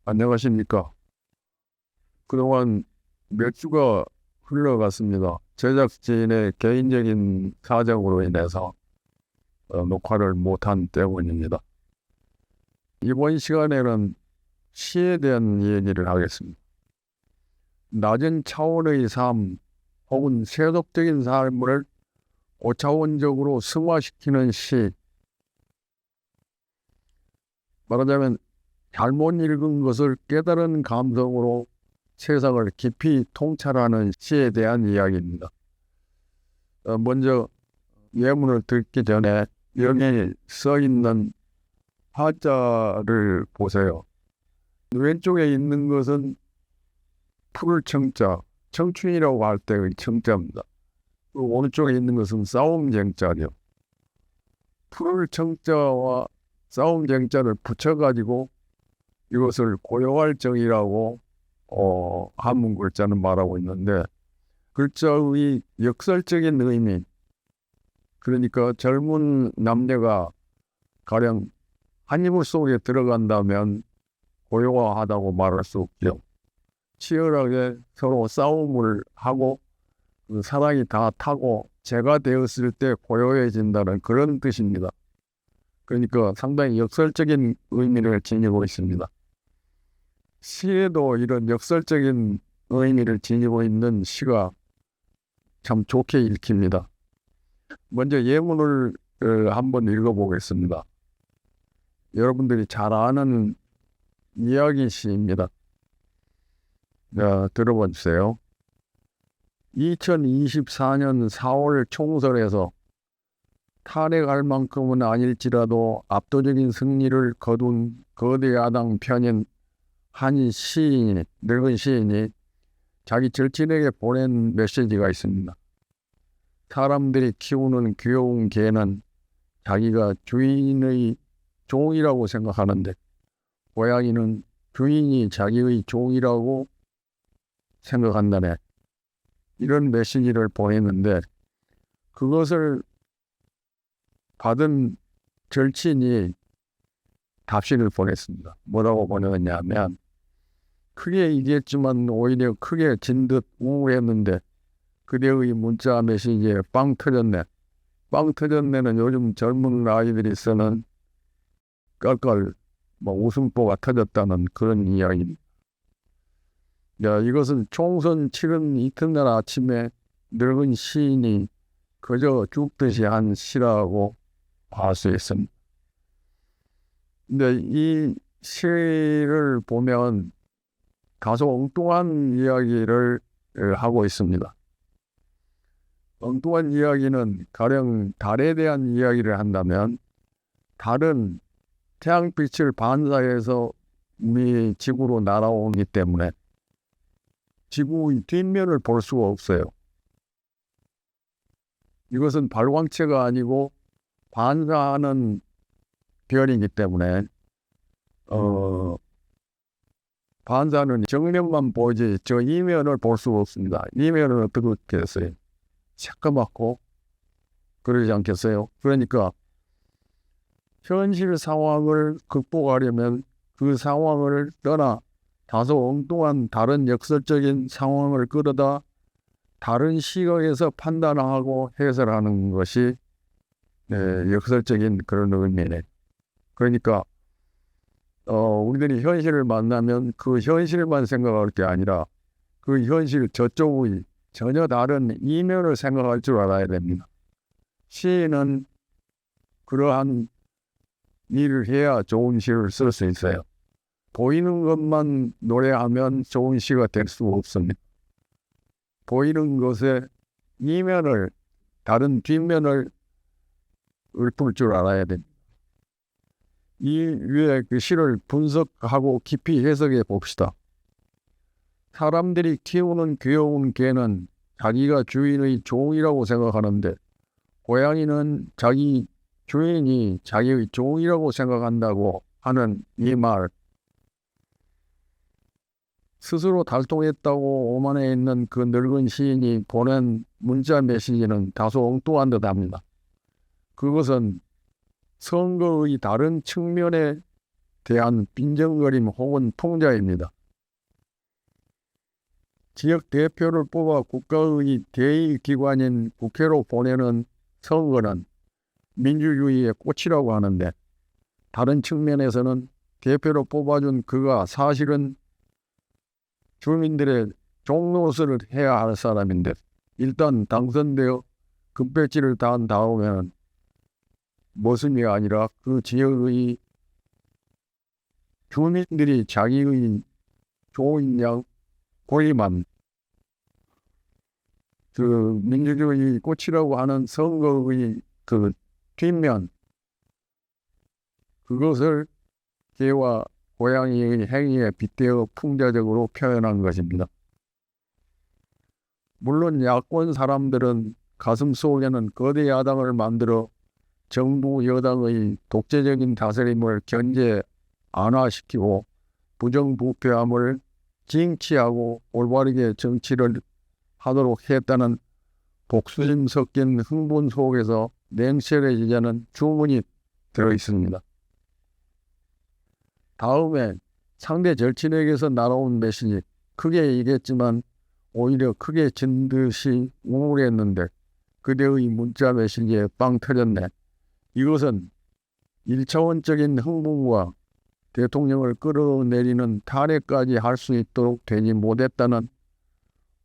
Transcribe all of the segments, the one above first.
안녕하십니까. 그동안 몇 주가 흘러갔습니다. 제작진의 개인적인 사정으로 인해서 녹화를 못한 때문입니다. 이번 시간에는 시에 대한 얘기를 하겠습니다. 낮은 차원의 삶 혹은 세속적인 삶을 고차원적으로 승화시키는 시, 말하자면 잘못 읽은 것을 깨달은 감성으로 세상을 깊이 통찰하는 시에 대한 이야기입니다. 먼저 예문을 듣기 전에 여기 써 있는 하자를 보세요. 왼쪽에 있는 것은 풀 청자, 청춘이라고 할 때의 청자입니다. 오른쪽에 있는 것은 싸움 쟁자죠. 풀 청자와 싸움 쟁자를 붙여가지고 이것을 고요할 정이라고 한문 글자는 말하고 있는데, 글자의 역설적인 의미, 그러니까 젊은 남녀가 가령 한 이불 속에 들어간다면 고요하다고 말할 수 없죠. 치열하게 서로 싸움을 하고 그 사랑이 다 타고 재가 되었을 때 고요해진다는 그런 뜻입니다. 그러니까 상당히 역설적인 의미를 지니고 있습니다. 시에도 이런 역설적인 의미를 지니고 있는 시가 참 좋게 읽힙니다. 먼저 예문을 한번 읽어보겠습니다. 여러분들이 잘 아는 이야기 시입니다. 들어봐 주세요. 2024년 4월 총선에서 탄핵할 만큼은 아닐지라도 압도적인 승리를 거둔 거대 야당 편인 한 시인이, 늙은 시인이 자기 절친에게 보낸 메시지가 있습니다. 사람들이 키우는 귀여운 개는 자기가 주인의 종이라고 생각하는데, 고양이는 주인이 자기의 종이라고 생각한다네. 이런 메시지를 보냈는데, 그것을 받은 절친이 답신을 보냈습니다. 뭐라고 보냈냐면, 크게 얘기했지만 오히려 크게 진 듯 우울했는데 그대의 문자 메시지에 빵 터졌네. 빵 터졌네는 요즘 젊은 아이들이 쓰는 깔깔 웃음보가 터졌다는 그런 이야기입니다. 이것은 총선 치른 이튿날 아침에 늙은 시인이 그저 죽듯이 한 시라고 볼 수 있습니다. 근데 이 시를 보면 다소 엉뚱한 이야기를 하고 있습니다. 엉뚱한 이야기는 가령 달에 대한 이야기를 한다면, 달은 태양빛을 반사해서 우리 지구로 날아오기 때문에 지구의 뒷면을 볼 수가 없어요. 이것은 발광체가 아니고 반사하는 별이기 때문에 반사는 정면만 보지 저 이면을 볼 수가 없습니다. 이면은 어떻게 됐어요? 새까맣고 그러지 않겠어요? 그러니까 현실 상황을 극복하려면 그 상황을 떠나 다소 엉뚱한 다른 역설적인 상황을 끌어다 다른 시각에서 판단하고 해설하는 것이 역설적인 그런 의미네. 그러니까 우리들이 현실을 만나면 그 현실만 생각할 게 아니라 그 현실 저쪽의 전혀 다른 이면을 생각할 줄 알아야 됩니다. 시인은 그러한 일을 해야 좋은 시를 쓸 수 있어요. 보이는 것만 노래하면 좋은 시가 될 수 없습니다. 보이는 것의 이면을, 다른 뒷면을 읊을 줄 알아야 됩니다. 이 위에 그 시를 분석하고 깊이 해석해 봅시다. 사람들이 키우는 귀여운 개는 자기가 주인의 종이라고 생각하는데, 고양이는 자기 주인이 자기의 종이라고 생각한다고 하는 이 말, 스스로 달동했다고 오만해 있는 그 늙은 시인이 보낸 문자 메시지는 다소 엉뚱한 듯합니다. 그것은 선거의 다른 측면에 대한 빈정거림 혹은 풍자입니다. 지역 대표를 뽑아 국가의 대의기관인 국회로 보내는 선거는 민주주의의 꽃이라고 하는데, 다른 측면에서는 대표로 뽑아준 그가 사실은 주민들의 종노릇을 해야 할 사람인데, 일단 당선되어 금배지를 단 다음에는 모습이 아니라 그 지역의 주민들이 자기의 좋은 양 고의만 그 민주주의 꽃이라고 하는 선거의 그 뒷면, 그것을 개와 고양이의 행위에 빗대어 풍자적으로 표현한 것입니다. 물론 야권 사람들은 가슴 속에는 거대 야당을 만들어 정부 여당의 독재적인 다스림을 견제 안화시키고 부정부패함을 징치하고 올바르게 정치를 하도록 했다는 복수심 섞인 흥분 속에서 냉철해지자는 주문이 들어있습니다. 다음에 상대 절친에게서 날아온 메시지, 크게 얘기했지만 오히려 크게 진 듯이 우울했는데 그대의 문자 메시지에 빵 터졌네. 이것은 1차원적인 흥분과 대통령을 끌어내리는 탄핵까지 할 수 있도록 되지 못했다는,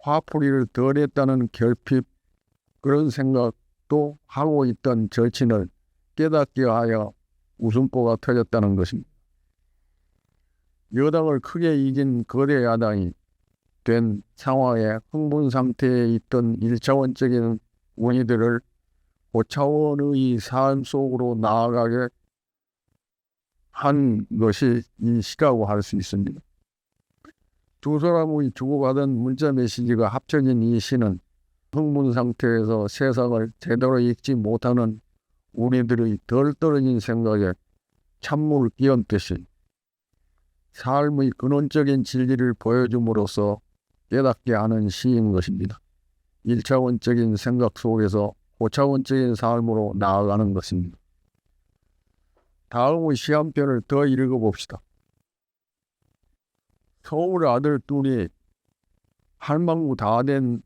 화풀이를 덜 했다는 결핍, 그런 생각도 하고 있던 절친을 깨닫게 하여 웃음보가 터졌다는 것입니다. 여당을 크게 이긴 거대 야당이 된 상황에 흥분 상태에 있던 1차원적인 원인들을 고차원의 삶 속으로 나아가게 한 것이 이 시라고 할 수 있습니다. 두 사람의 주고받은 문자 메시지가 합쳐진 이 시는 흥분 상태에서 세상을 제대로 읽지 못하는 우리들의 덜 떨어진 생각에 찬물을 끼얹듯이 삶의 근원적인 진리를 보여줌으로써 깨닫게 하는 시인 것입니다. 1차원적인 생각 속에서 고차원적인 삶으로 나아가는 것입니다. 다음의 시 한 편을 더 읽어봅시다. 서울 아들 둘이 할망구 다 된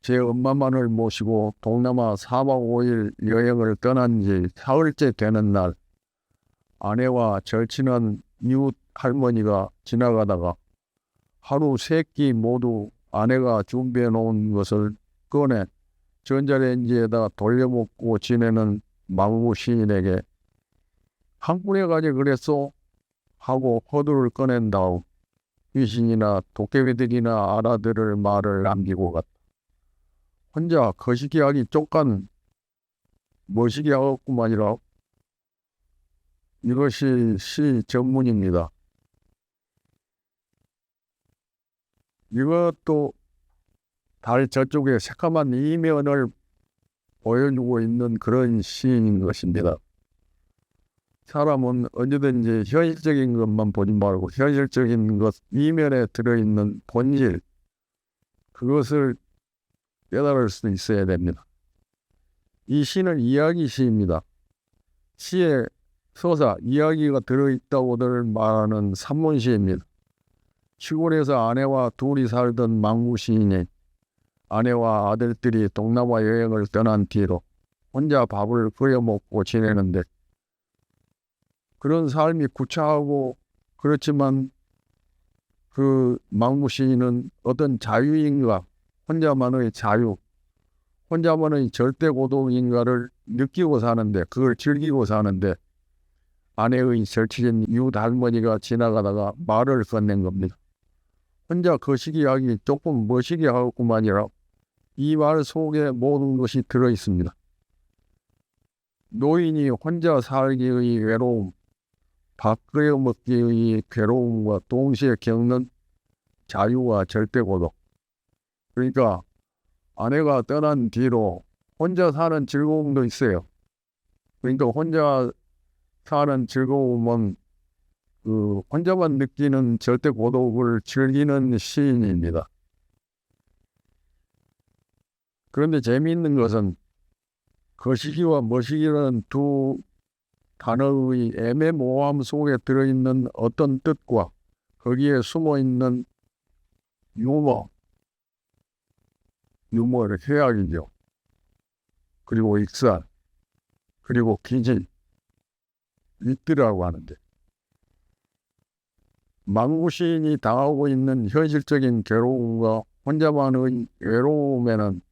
제 엄마만을 모시고 동남아 4박 5일 여행을 떠난 지 사흘째 되는 날, 아내와 절친한 이웃 할머니가 지나가다가 하루 세 끼 모두 아내가 준비해 놓은 것을 꺼내 전자레인지에다 돌려먹고 지내는 망구 시인에게 한 군에 가지 그랬소? 하고 허들을 꺼낸 다음 귀신이나 도깨비들이나 알아들을 말을 남기고 갔다. 혼자 거시기하기 쪽간 머시기하겠구만이라. 이것이 시 전문입니다. 이것도 달 저쪽에 새까만 이면을 보여주고 있는 그런 시인 것입니다. 사람은 언제든지 현실적인 것만 보지 말고 현실적인 것 이면에 들어있는 본질, 그것을 깨달을 수 있어야 됩니다. 이 시는 이야기 시입니다. 시에 서사, 이야기가 들어있다고들 말하는 산문시입니다. 시골에서 아내와 둘이 살던 망구 시인이 아내와 아들들이 동남아 여행을 떠난 뒤로 혼자 밥을 끓여 먹고 지내는데, 그런 삶이 구차하고 그렇지만 그 망구 시인은 어떤 자유인가, 혼자만의 자유, 혼자만의 절대 고독인가를 느끼고 사는데, 그걸 즐기고 사는데 아내의 절친인 이웃 할머니가 지나가다가 말을 건넨 겁니다. 혼자 거시기하기 조금 머시기 하겠구만이라. 이 말 속에 모든 것이 들어있습니다. 노인이 혼자 살기의 외로움, 밥 끓여 먹기의 괴로움과 동시에 겪는 자유와 절대 고독. 그러니까 아내가 떠난 뒤로 혼자 사는 즐거움도 있어요. 그러니까 혼자 사는 즐거움은 그 혼자만 느끼는 절대 고독을 즐기는 시인입니다. 그런데 재미있는 것은 거시기와 머시기라는 두 단어의 애매모호함 속에 들어있는 어떤 뜻과 거기에 숨어있는 유머를 해악이죠. 그리고 익살, 그리고 기질, 위트라고 하는데, 망구 시인이 당하고 있는 현실적인 괴로움과 혼자만의 외로움에는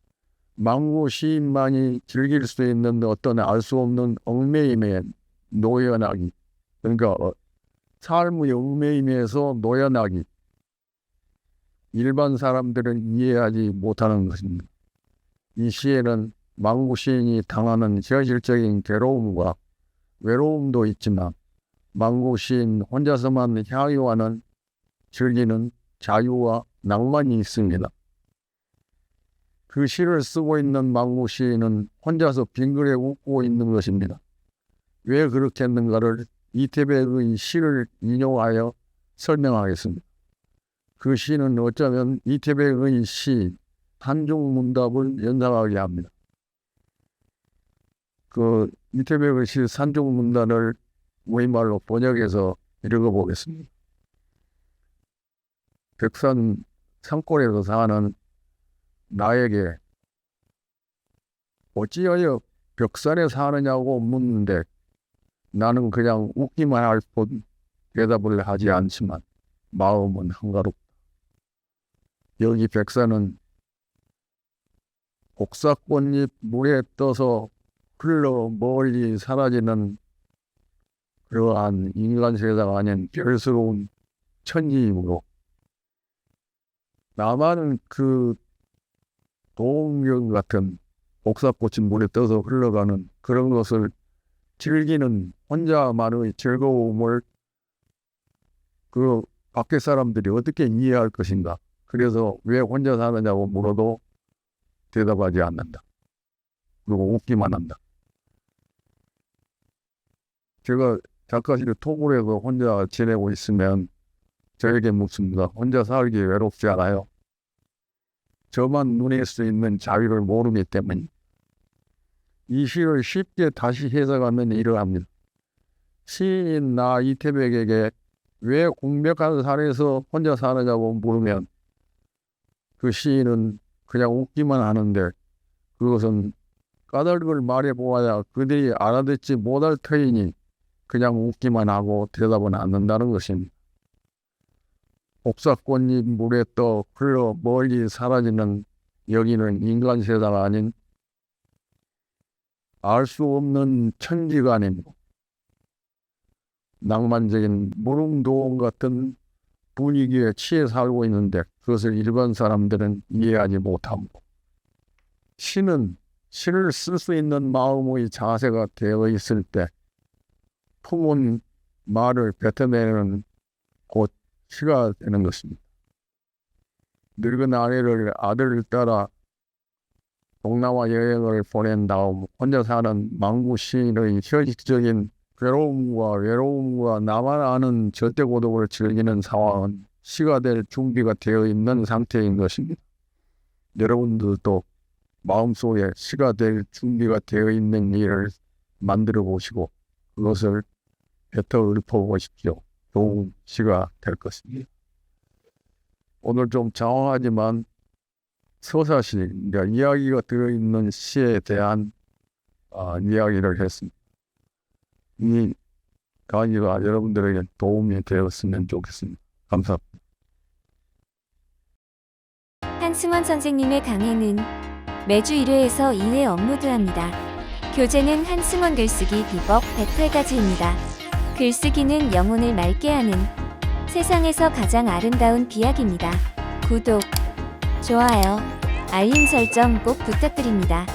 망구 시인만이 즐길 수 있는 어떤 알 수 없는 얽매임에 노연하기, 그러니까 삶의 얽매임에서 노연하기, 일반 사람들은 이해하지 못하는 것입니다. 이 시에는 망구 시인이 당하는 현실적인 괴로움과 외로움도 있지만 망구 시인 혼자서만 향유하는 즐기는 자유와 낭만이 있습니다. 그 시를 쓰고 있는 망구 시인은 혼자서 빙그레 웃고 있는 것입니다. 왜 그렇게 했는가를 이태백의 시를 인용하여 설명하겠습니다. 그 시는 어쩌면 이태백의 시 산중문답을 연상하게 합니다. 그 이태백의 시 산중문답을 우리말로 번역해서 읽어보겠습니다. 백산 산골에서 사는 나에게 어찌하여 벽산에 사느냐고 묻는데 나는 그냥 웃기만 할 뿐 대답을 하지 않지만 마음은 한가롭다. 여기 백산은 복사꽃잎 물에 떠서 흘러 멀리 사라지는 그러한 인간 세상 아닌 별스러운 천지이므로 나만은 그 동경 같은 복사꽃이 물에 떠서 흘러가는 그런 것을 즐기는 혼자만의 즐거움을 그 밖에 사람들이 어떻게 이해할 것인가. 그래서 왜 혼자 사느냐고 물어도 대답하지 않는다. 그리고 웃기만 한다. 제가 작가실에 토굴에서 혼자 지내고 있으면 저에게 묻습니다. 혼자 살기 외롭지 않아요? 저만 누릴 수 있는 자유를 모르기 때문에. 이 시를 쉽게 다시 해석하면 이러합니다. 시인인 나 이태백에게 왜 공백한 산에서 혼자 사느냐고 물으면 그 시인은 그냥 웃기만 하는데 그것은 까닭을 말해보아야 그들이 알아듣지 못할 터이니 그냥 웃기만 하고 대답은 않는다는 것입니다. 복사꽃잎 물에 떠 흘러 멀리 사라지는 여기는 인간 세상 아닌 알 수 없는 천지가 아닙니다. 낭만적인 무릉도원 같은 분위기에 취해 살고 있는데 그것을 일반 사람들은 이해하지 못합니다. 시는 시를 쓸 수 있는 마음의 자세가 되어 있을 때 품은 말을 뱉어내는 곧 시가 되는 것입니다. 늙은 아내를 아들을 따라 동남아 여행을 보낸 다음 혼자 사는 망구 시인의 현실적인 괴로움과 외로움과 나만 아는 절대 고독을 즐기는 상황은 시가 될 준비가 되어 있는 상태인 것입니다. 여러분들도 마음속에 시가 될 준비가 되어 있는 일을 만들어 보시고 그것을 뱉어 읊어보십시오. 좋은 시가 될 것입니다. 오늘 좀 장황하지만 서사시, 그러니까 이야기가 들어있는 시에 대한 이야기를 했습니다. 이 강의가 여러분들에게 도움이 되었으면 좋겠습니다. 감사합니다. 한승원 선생님의 강의는 매주 1회에서 2회 업로드합니다. 교재는 한승원 글쓰기 비법 108가지입니다. 글쓰기는 영혼을 맑게 하는 세상에서 가장 아름다운 비약입니다. 구독, 좋아요, 알림 설정 꼭 부탁드립니다.